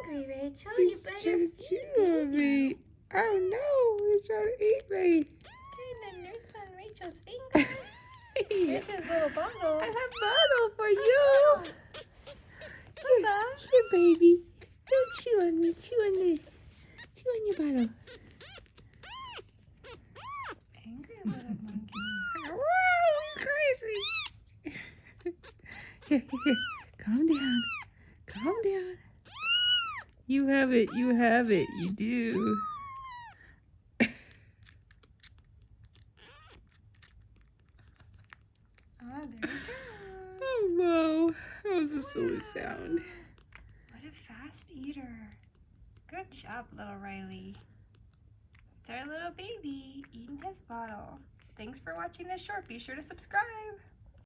hungry, Rachel. He's You better trying to feed chew on baby. me. Oh no, he's trying to eat me. Trying to nurse on Rachel's finger. Here's his little bottle. I have bottle for you. Baba. Here, baby. Don't chew on me. Chew on this. Chew on your bottle. Angry little monkey. Whoa, he's crazy. Here. Calm down. Calm down. You have it. You have it. You do. Oh, there he goes. Oh, wow. That was a silly sound. What a fast eater. Good job, little Riley. It's our little baby eating his bottle. Thanks for watching this short. Be sure to subscribe.